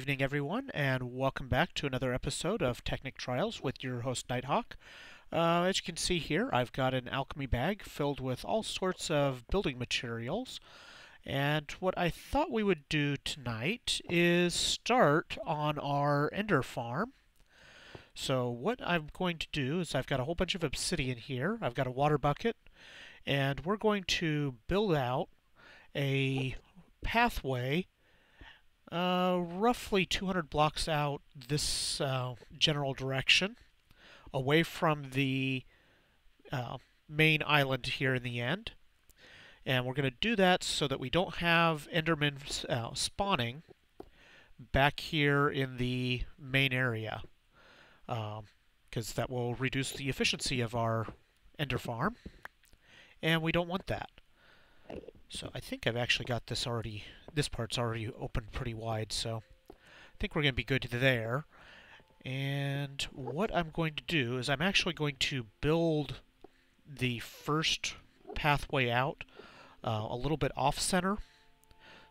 evening, everyone, and welcome back to another episode of Technic Trials with your host, Nighthawk. As you can see here, I've got an alchemy bag filled with all sorts of building materials. And what I thought we would do tonight is start on our ender farm. So what I'm going to do is I've got a whole bunch of obsidian here. I've got a water bucket, and we're going to build out a pathway roughly 200 blocks out this general direction, away from the main island here in the end. And we're going to do that so that we don't have Endermen spawning back here in the main area, because that will reduce the efficiency of our Ender farm, and we don't want that. So I think I've actually got this part's already opened pretty wide, so I think we're going to be good there. And what I'm going to do is I'm actually going to build the first pathway out a little bit off-center,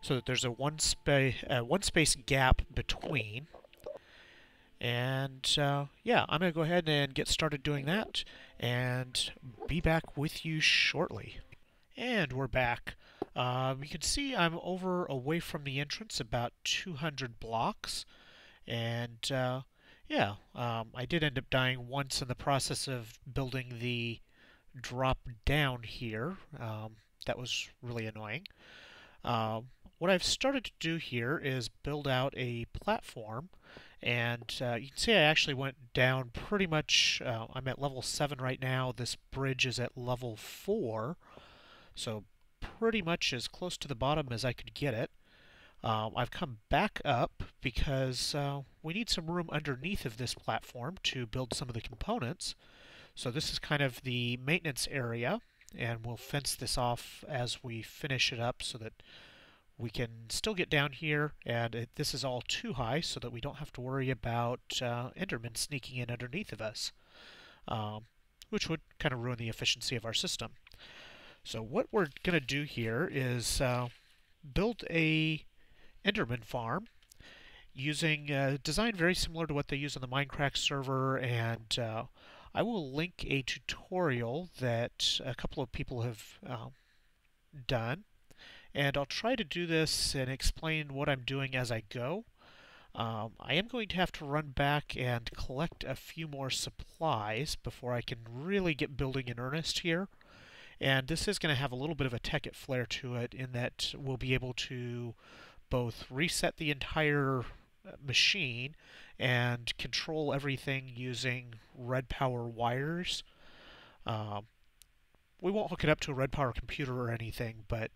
so that there's a one space gap between. And yeah, I'm going to go ahead and get started doing that, and be back with you shortly. And we're back. You can see I'm away from the entrance about 200 blocks. And yeah, I did end up dying once in the process of building the drop down here. That was really annoying. What I've started to do here is build out a platform. And you can see I actually went down pretty much. I'm at level 7 right now. This bridge is at level 4. So pretty much as close to the bottom as I could get it. I've come back up because we need some room underneath of this platform to build some of the components. So this is kind of the maintenance area, and we'll fence this off as we finish it up so that we can still get down here, and this is all too high so that we don't have to worry about Endermen sneaking in underneath of us, which would kind of ruin the efficiency of our system. So what we're going to do here is build a Enderman farm using a design very similar to what they use on the Minecraft server, and I will link a tutorial that a couple of people have done, and I'll try to do this and explain what I'm doing as I go. I am going to have to run back and collect a few more supplies before I can really get building in earnest here. And this is going to have a little bit of a tekkit flair to it, in that we'll be able to both reset the entire machine and control everything using red power wires. We won't hook it up to a red power computer or anything, but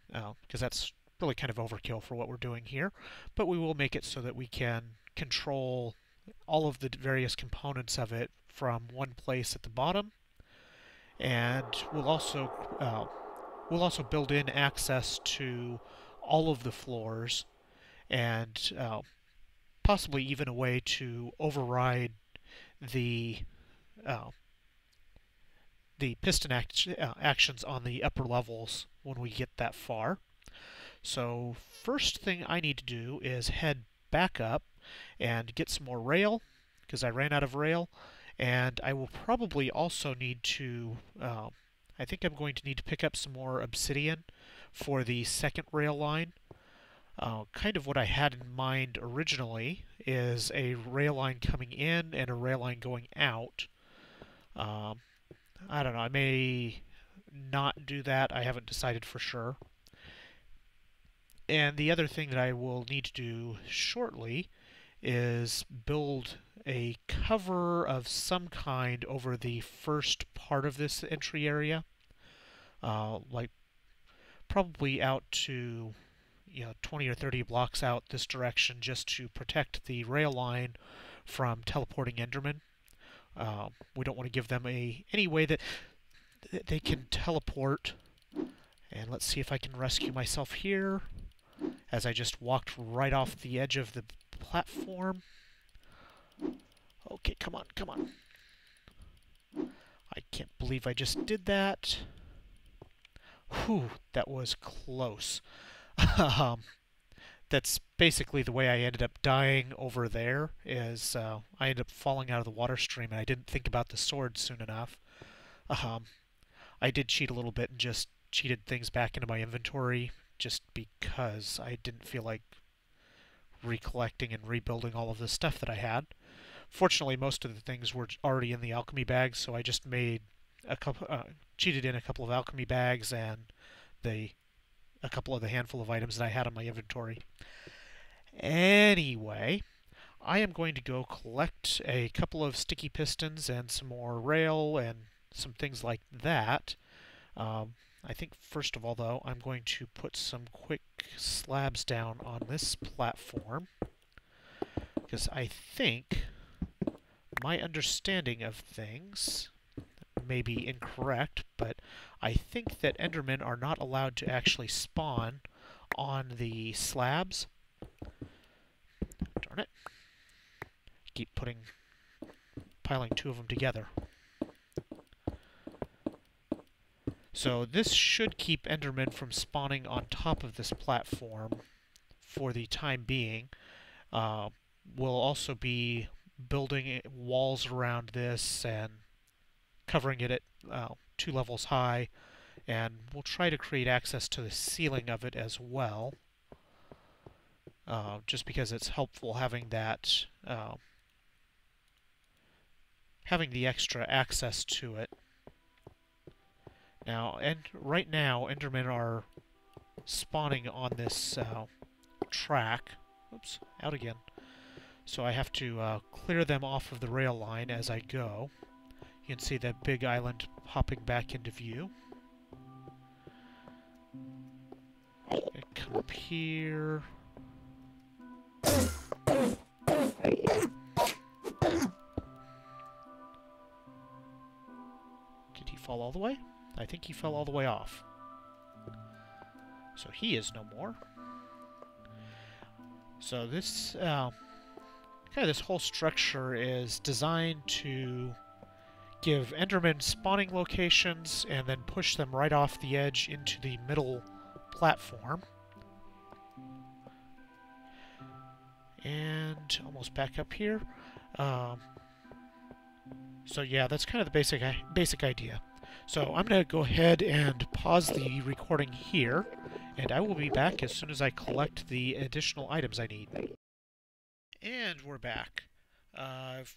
because that's really kind of overkill for what we're doing here. But we will make it so that we can control all of the various components of it from one place at the bottom. And we'll also build in access to all of the floors, and possibly even a way to override the piston actions on the upper levels when we get that far. So first thing I need to do is head back up and get some more rail, because I ran out of rail. And I will probably also need to, I think I'm going to need to pick up some more obsidian for the second rail line. Kind of what I had in mind originally is a rail line coming in and a rail line going out. I don't know, I may not do that. I haven't decided for sure. And the other thing that I will need to do shortly is build a cover of some kind over the first part of this entry area, like probably out to 20 or 30 blocks out this direction, just to protect the rail line from teleporting Endermen. We don't want to give them any way that they can teleport. And let's see if I can rescue myself here, as I just walked right off the edge of the platform. Okay, come on, come on. I can't believe I just did that. Whew, that was close. that's basically the way I ended up dying over there. Is I ended up falling out of the water stream, and I didn't think about the sword soon enough. Um, I did cheat a little bit and just cheated things back into my inventory just because I didn't feel like recollecting and rebuilding all of the stuff that I had. Fortunately, most of the things were already in the alchemy bags, so I just made a couple, cheated in a couple of alchemy bags and a couple of the handful of items that I had in my inventory. Anyway, I am going to go collect a couple of sticky pistons and some more rail and some things like that. I think first of all, though, I'm going to put some quick slabs down on this platform because I think my understanding of things may be incorrect, but I think that Endermen are not allowed to actually spawn on the slabs. Darn it. Keep piling two of them together. So this should keep Endermen from spawning on top of this platform for the time being. We'll also be building walls around this and covering it at 2 levels high, and we'll try to create access to the ceiling of it as well, just because it's helpful having that, having the extra access to it. Now, and right now, Endermen are spawning on this track. Oops, out again. So I have to clear them off of the rail line as I go. You can see that big island popping back into view. Come up here. Did he fall all the way? I think he fell all the way off. So he is no more. So this this whole structure is designed to give Endermen spawning locations and then push them right off the edge into the middle platform. And almost back up here. So yeah, that's kind of the basic idea. So I'm going to go ahead and pause the recording here, and I will be back as soon as I collect the additional items I need. And we're back. I've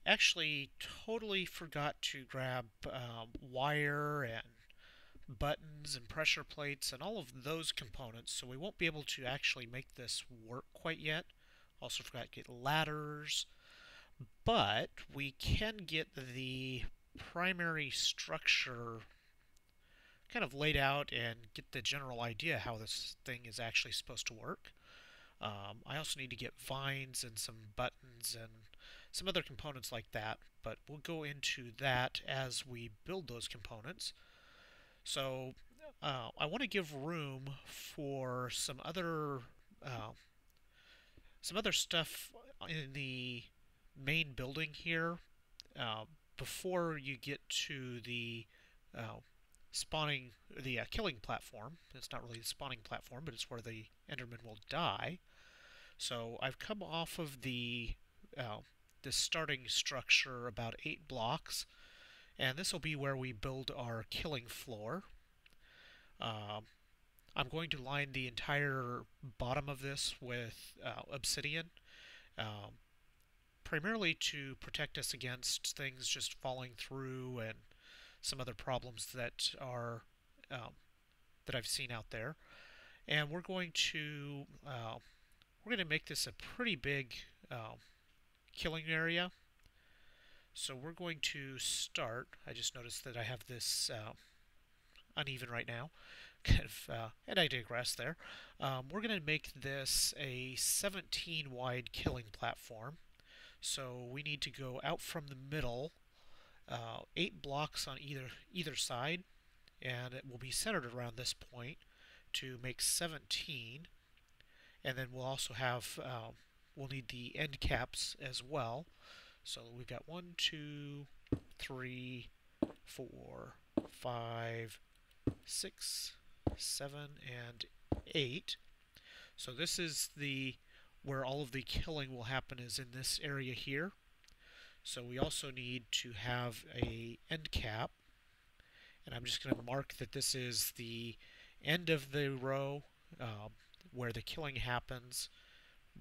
actually totally forgot to grab wire and buttons and pressure plates and all of those components, so we won't be able to actually make this work quite yet. Also forgot to get ladders, but we can get the primary structure kind of laid out and get the general idea how this thing is actually supposed to work. I also need to get vines and some buttons and some other components like that, but we'll go into that as we build those components. So I want to give room for some other stuff in the main building here before you get to the killing platform. It's not really the spawning platform, but it's where the Enderman will die. So I've come off of the starting structure about 8 blocks, and this will be where we build our killing floor. I'm going to line the entire bottom of this with obsidian, primarily to protect us against things just falling through and some other problems that are that I've seen out there. And we're going to make this a pretty big killing area. So we're going to start. I just noticed that I have this uneven right now. And I digress there. We're going to make this a 17 wide killing platform. So we need to go out from the middle, 8 blocks on either side, and it will be centered around this point to make 17. And then we'll also have we'll need the end caps as well. So we've got 1, 2, 3, 4, 5, 6, 7, and 8. So this is where all of the killing will happen, is in this area here. So we also need to have a end cap, and I'm just going to mark that this is the end of the row where the killing happens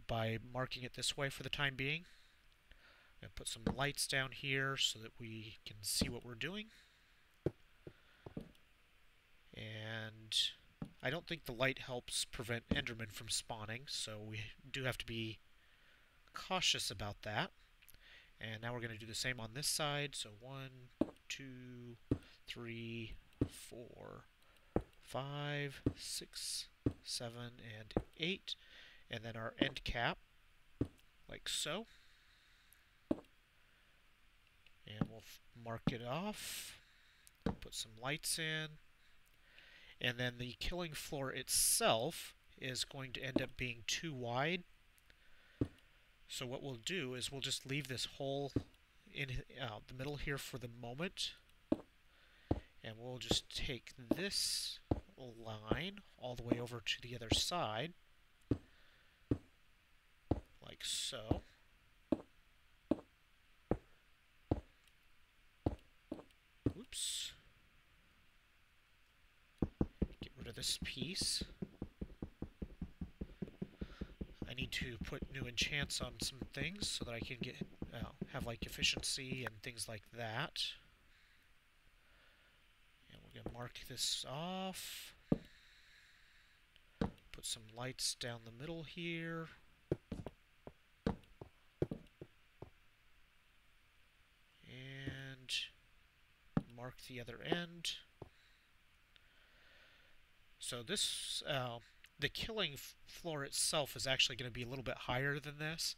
by marking it this way for the time being. I'm going to put some lights down here so that we can see what we're doing. And I don't think the light helps prevent Endermen from spawning, so we do have to be cautious about that. And now we're going to do the same on this side. So 1, 2, 3, 4, 5, 6, 7, and 8. And then our end cap, like so. And we'll mark it off, put some lights in. And then the killing floor itself is going to end up being too wide. So what we'll do is we'll just leave this hole in the middle here for the moment. And we'll just take this line all the way over to the other side, like so. Oops. Get rid of this piece. I need to put new enchants on some things so that I can get have like efficiency and things like that. And we're going to mark this off. Put some lights down the middle here. And mark the other end. So this, the killing floor itself is actually going to be a little bit higher than this.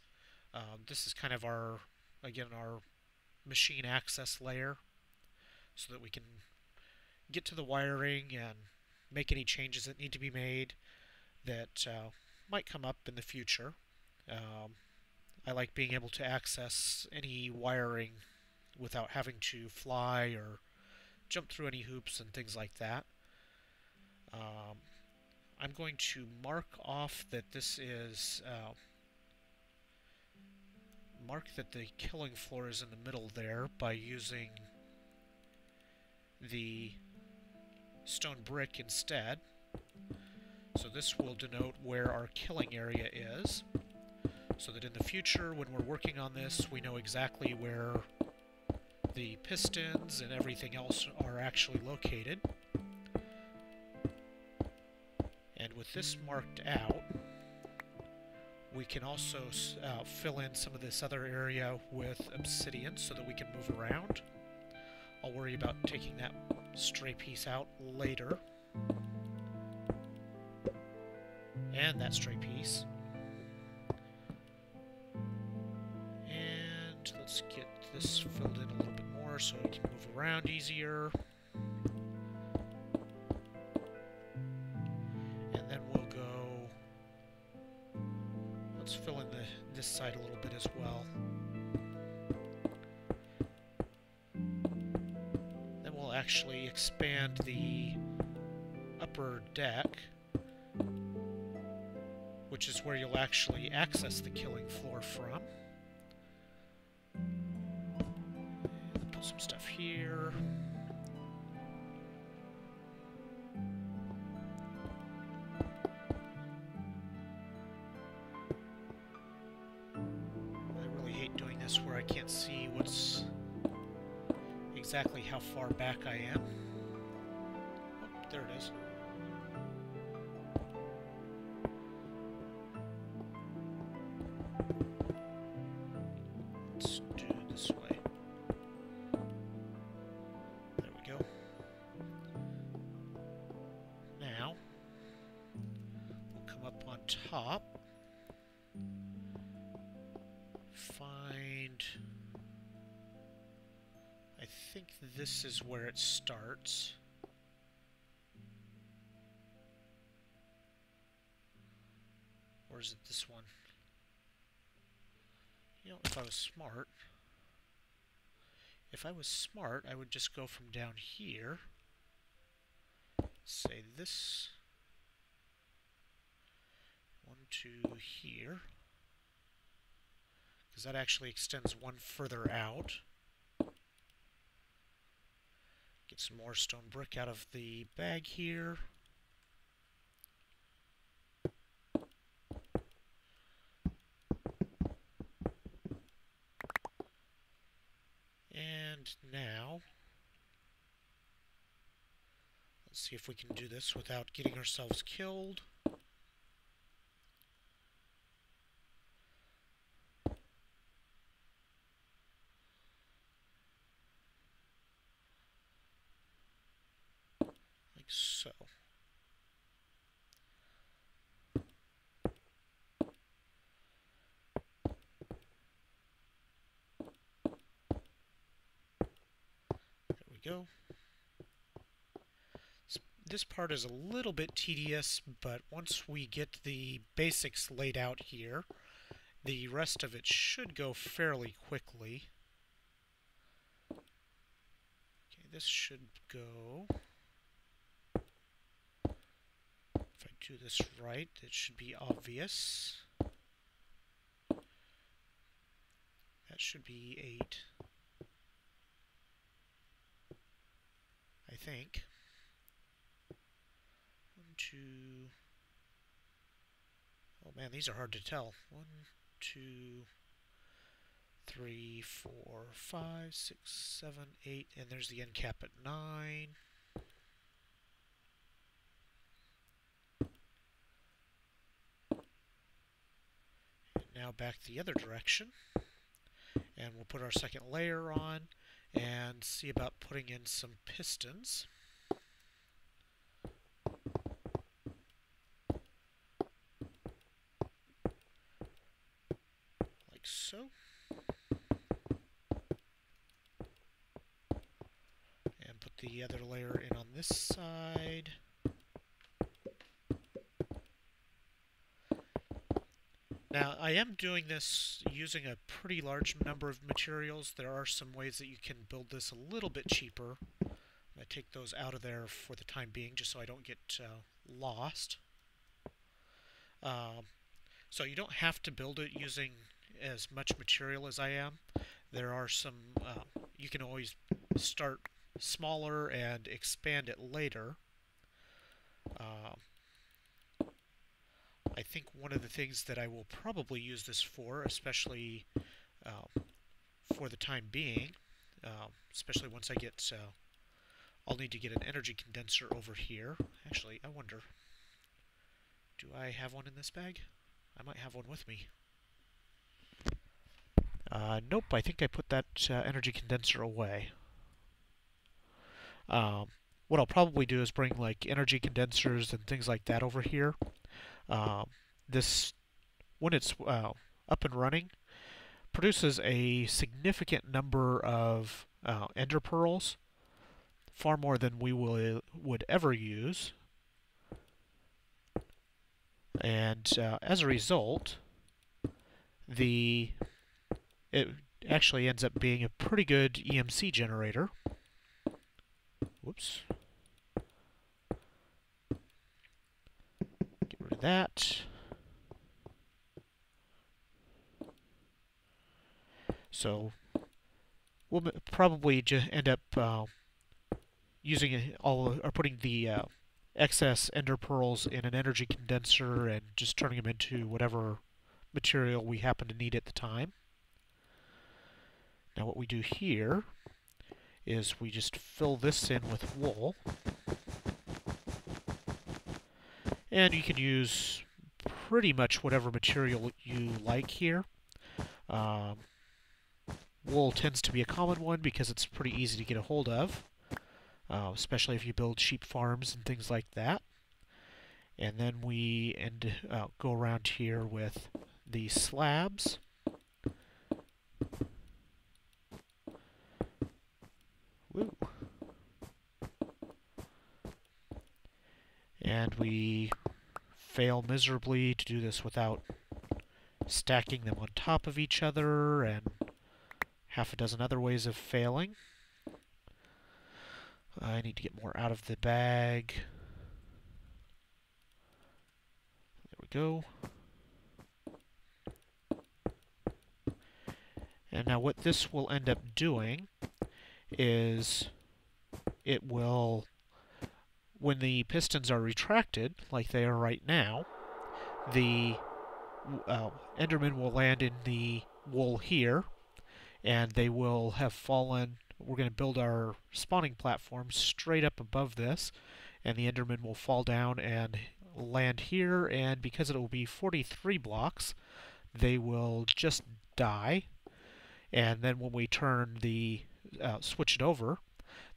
This is kind of our machine access layer, so that we can get to the wiring and make any changes that need to be made that might come up in the future. I like being able to access any wiring without having to fly or jump through any hoops and things like that. I'm going to mark off that this is mark that the killing floor is in the middle there by using the stone brick instead. So this will denote where our killing area is, so that in the future when we're working on this we know exactly where the pistons and everything else are actually located. And with this marked out, we can also fill in some of this other area with obsidian so that we can move around. I'll worry about taking that stray piece out later. And that stray piece. And let's get this filled in a little bit more so we can move around easier. And then we'll go, let's fill in this side a little bit as well. Then we'll actually expand the upper deck, which is where you'll actually access the killing floor from. Put some stuff here. I really hate doing this where I can't see what's exactly how far back I am. Oh, there it is. Let's do it this way. There we go. Now, we'll come up on top. Find... I think this is where it starts. Or is it this one? You know, if I was smart, I would just go from down here, say this. one to here, because that actually extends one further out. Get some more stone brick out of the bag here. And now, let's see if we can do this without getting ourselves killed. Like so. There we go. This part is a little bit tedious, but once we get the basics laid out here, the rest of it should go fairly quickly. Okay, this should go. If I do this right, it should be obvious. That should be 8. I think. 1, 2. Oh man, these are hard to tell. 1, 2, 3, 4, 5, 6, 7, 8, and there's the end cap at 9. And now back the other direction. And we'll put our second layer on and see about putting in some pistons. Like so. And put the other layer in on this side. Now, I am doing this using a pretty large number of materials. There are some ways that you can build this a little bit cheaper. I take those out of there for the time being, just so I don't get lost. So you don't have to build it using as much material as I am. There are some, you can always start smaller and expand it later. I think one of the things that I will probably use this for, especially for the time being, especially once I get, I'll need to get an energy condenser over here. Actually, I wonder, do I have one in this bag? I might have one with me. Nope, I think I put that energy condenser away. What I'll probably do is bring like energy condensers and things like that over here. This, when it's up and running, produces a significant number of ender pearls, far more than we would ever use. And as a result, it actually ends up being a pretty good EMC generator. Whoops. Get rid of that. So we'll probably just end up using or putting the excess ender pearls in an energy condenser and just turning them into whatever material we happen to need at the time. Now what we do here is we just fill this in with wool. And you can use pretty much whatever material you like here. Wool tends to be a common one because it's pretty easy to get a hold of, especially if you build sheep farms and things like that. And then we go around here with the slabs. Woo. And we fail miserably to do this without stacking them on top of each other, and half a dozen other ways of failing. I need to get more out of the bag. There we go. And now what this will end up doing is it will, when the pistons are retracted, like they are right now, the Enderman will land in the wool here, and they will have fallen. We're going to build our spawning platform straight up above this, and the Enderman will fall down and land here, and because it will be 43 blocks, they will just die. And then when we turn the switch it over,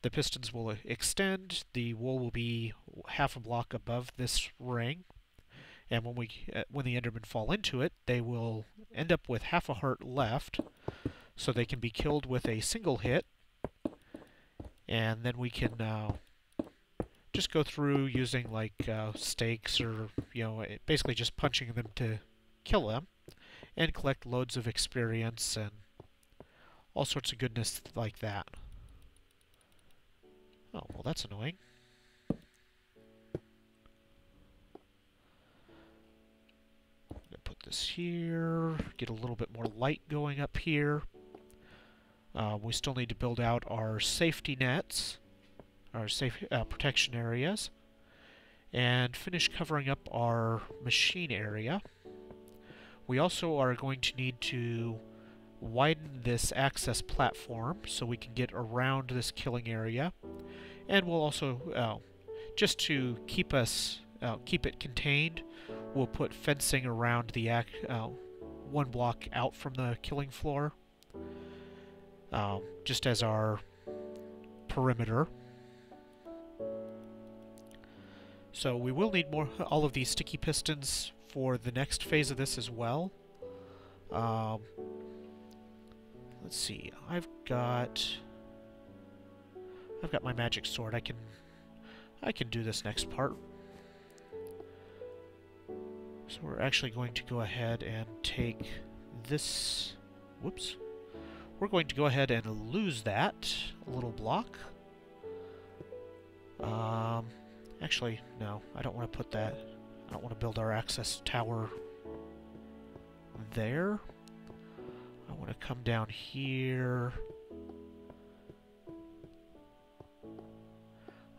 the pistons will extend, the wool will be half a block above this ring, and when the Endermen fall into it, they will end up with half a heart left, so they can be killed with a single hit, and then we can just go through using like stakes or basically just punching them to kill them, and collect loads of experience and all sorts of goodness like that. Oh, well, that's annoying. I'm going to put this here, get a little bit more light going up here. We still need to build out our safety nets, our safe protection areas, and finish covering up our machine area. We also are going to need to widen this access platform so we can get around this killing area, and we'll also just to keep it contained, we'll put fencing around the one block out from the killing floor, just as our perimeter. So we will need all of these sticky pistons for the next phase of this as well. Let's see. I've got my magic sword. I can do this next part. So we're actually going to go ahead and take this. Whoops. We're going to go ahead and lose that little block. Actually, no. I don't want to put that. I don't want to build our access tower there. I want to come down here.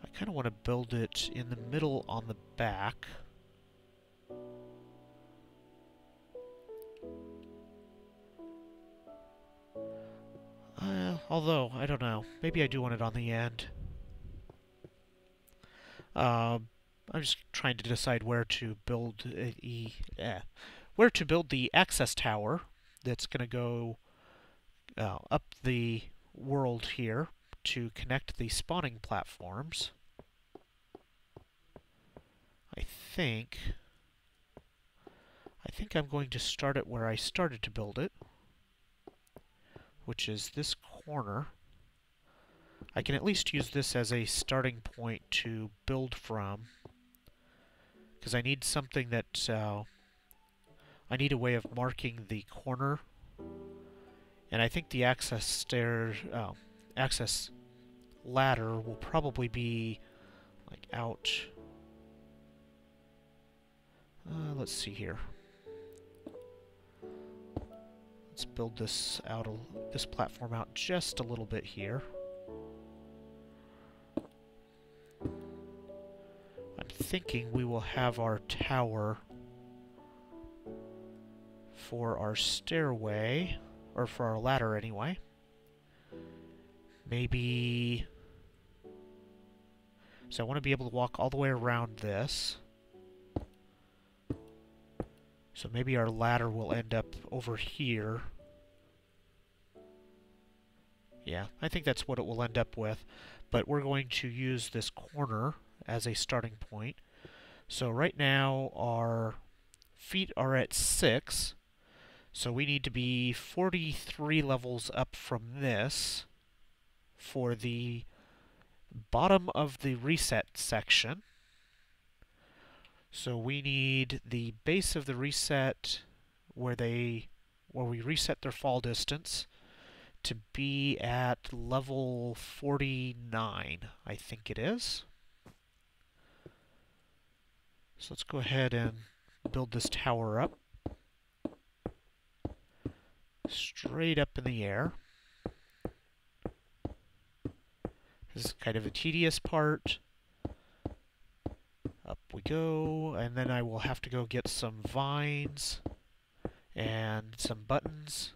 I kind of want to build it in the middle on the back. Although, I don't know. Maybe I do want it on the end. I'm just trying to decide where to build the access tower that's going to go up the world here to connect the spawning platforms. I think I'm going to start it where I started to build it, which is this corner. I can at least use this as a starting point to build from, because I need something that I need a way of marking the corner, and I think the access ladder will probably be like out. Let's see here. Let's build this platform out just a little bit here. I'm thinking we will have our tower for our stairway, or for our ladder anyway. Maybe. So I want to be able to walk all the way around this. So maybe our ladder will end up over here. Yeah, I think that's what it will end up with. But we're going to use this corner as a starting point. So right now our feet are at 6. So we need to be 43 levels up from this for the bottom of the reset section. So we need the base of the reset where we reset their fall distance to be at level 49, I think it is. So let's go ahead and build this tower up. straight up in the air. This is kind of a tedious part. Up we go, and then I will have to go get some vines and some buttons.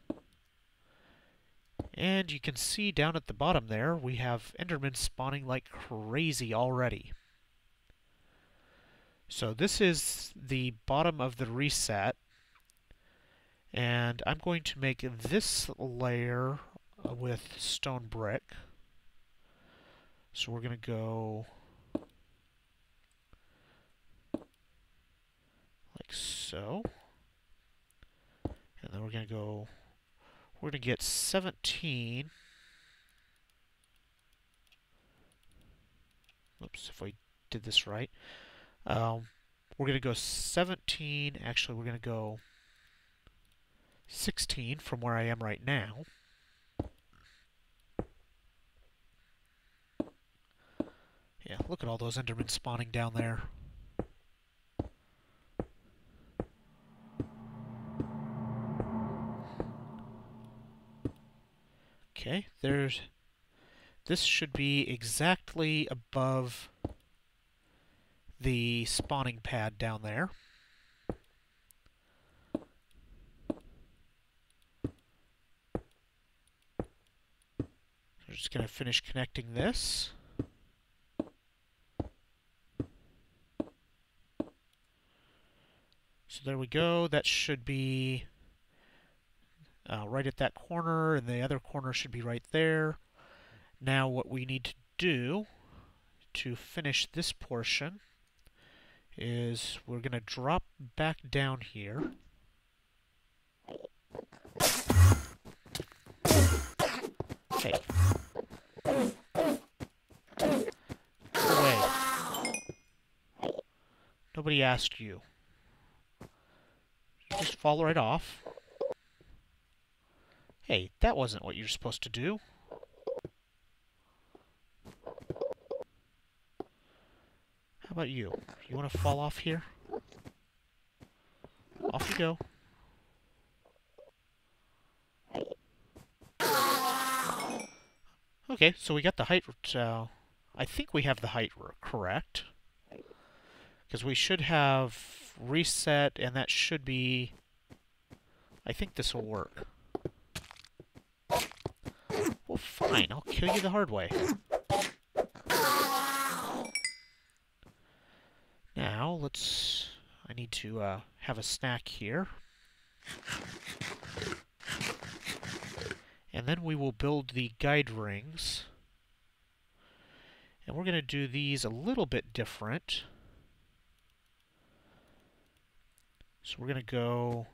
And you can see down at the bottom there, we have Endermen spawning like crazy already. So this is the bottom of the reset. And I'm going to make this layer with stone brick. So we're going to go like so. And then we're going to get 17. Oops, if I did this right. We're going to go 17. Actually, we're going to go 16 from where I am right now. Yeah, look at all those Endermen spawning down there. Okay, this should be exactly above the spawning pad down there. We're just going to finish connecting this. So there we go. That should be right at that corner, and the other corner should be right there. Now what we need to do to finish this portion is we're going to drop back down here. Hey. Go away. Nobody asked you. You just fall right off. Hey, that wasn't what you're supposed to do. How about you? You want to fall off here? Off you go. Okay, so we got the height. I think we have the height correct. Because we should have reset, and that should be... I think this will work. Well, fine. I'll kill you the hard way. Now, I need to have a snack here. And then we will build the guide rings. And we're going to do these a little bit different. So we're going to go...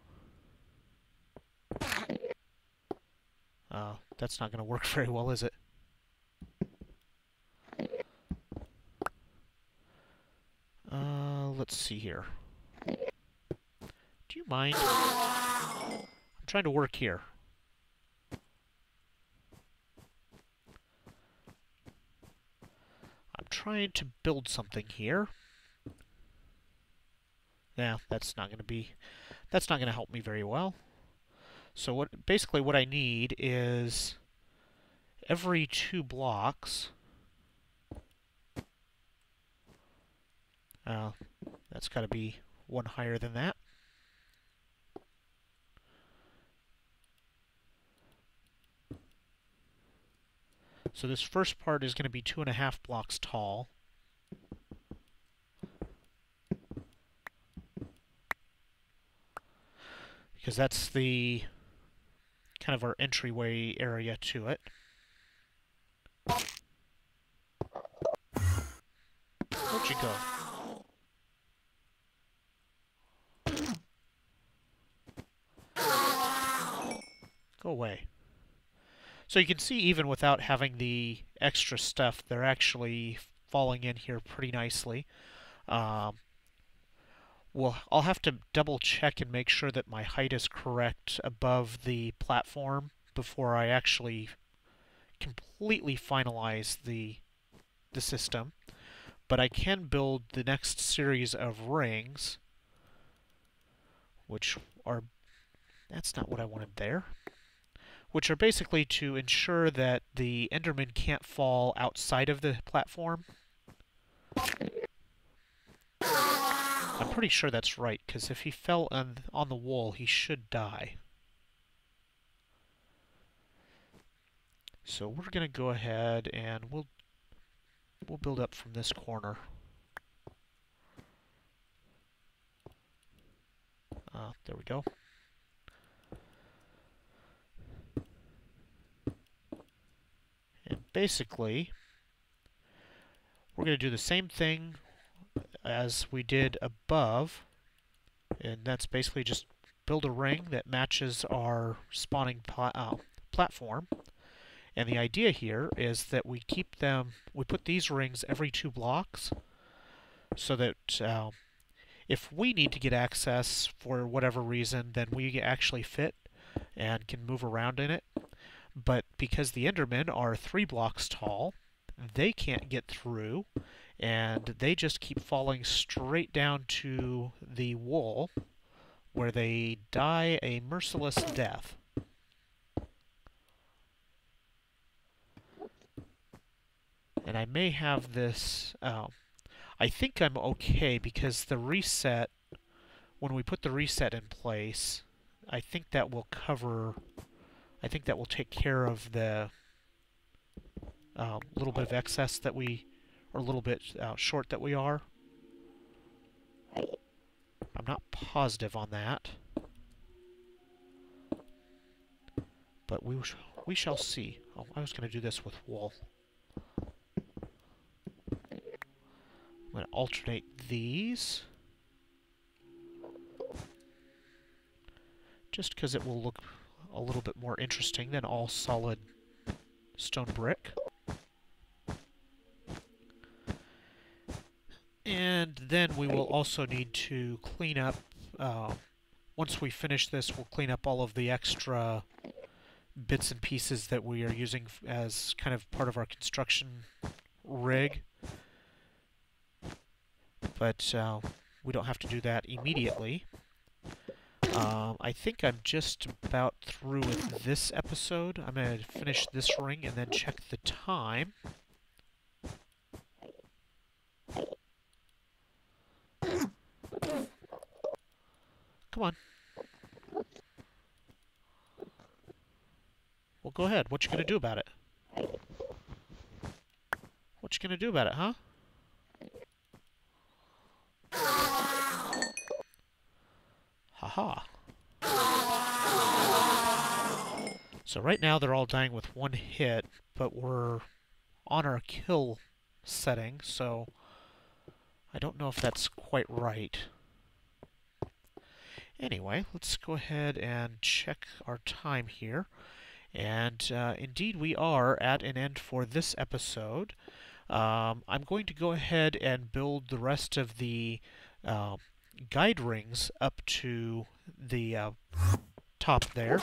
that's not going to work very well, is it? Let's see here. Do you mind? I'm trying to work here. I'm trying to build something here. Yeah, that's not going to help me very well. So basically what I need is every 2 blocks. That's got to be one higher than that. So this first part is going to be 2.5 blocks tall. Because that's the kind of our entryway area to it. Where'd you go? Go away. So you can see even without having the extra stuff, they're actually falling in here pretty nicely. Well, I'll have to double check and make sure that my height is correct above the platform before I actually completely finalize the system. But I can build the next series of rings, which are... That's not what I wanted there. which are basically to ensure that the Enderman can't fall outside of the platform. I'm pretty sure that's right, because if he fell on the wall, he should die. So we're going to go ahead and we'll build up from this corner. There we go. And basically, we're going to do the same thing as we did above, and that's basically just build a ring that matches our spawning platform. And the idea here is that we put these rings every 2 blocks, so that if we need to get access for whatever reason, then we actually fit and can move around in it. But because the Endermen are 3 blocks tall, they can't get through, and they just keep falling straight down to the wall, where they die a merciless death. And I may have this... I think I'm okay, because the reset, when we put the reset in place, I think that will take care of the little bit of excess that we, or a little bit short that we are. I'm not positive on that, but we shall see. Oh, I was going to do this with wool. I'm going to alternate these, just because it will look a little bit more interesting than all solid stone brick. And then we will also need to clean up, once we finish this, we'll clean up all of the extra bits and pieces that we are using as kind of part of our construction rig. But we don't have to do that immediately. I think I'm just about through with this episode. I'm going to finish this ring and then check the time. Come on. Well, go ahead. What you going to do about it? What you going to do about it, huh? Haha. So right now they're all dying with 1 hit, but we're on our kill setting, so I don't know if that's quite right. Anyway, let's go ahead and check our time here. And indeed we are at an end for this episode. I'm going to go ahead and build the rest of the guide rings up to the top there.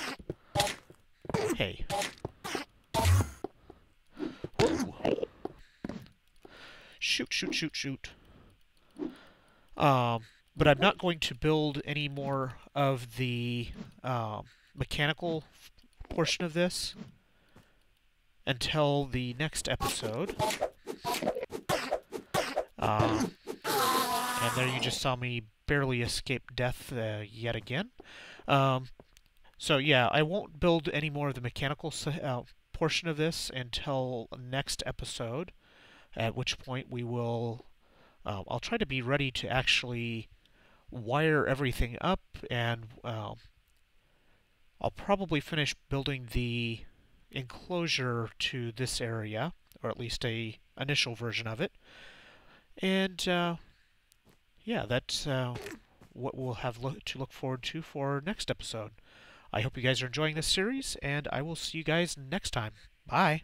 Hey. Whoa. Shoot, shoot, shoot, shoot. But I'm not going to build any more of the mechanical portion of this until the next episode. And there you just saw me barely escape death yet again. So yeah, I won't build any more of the mechanical portion of this until next episode, at which point we will... I'll try to be ready to actually wire everything up, and I'll probably finish building the enclosure to this area, or at least a initial version of it. And yeah, that's what we'll have to look forward to for next episode. I hope you guys are enjoying this series, and I will see you guys next time. Bye!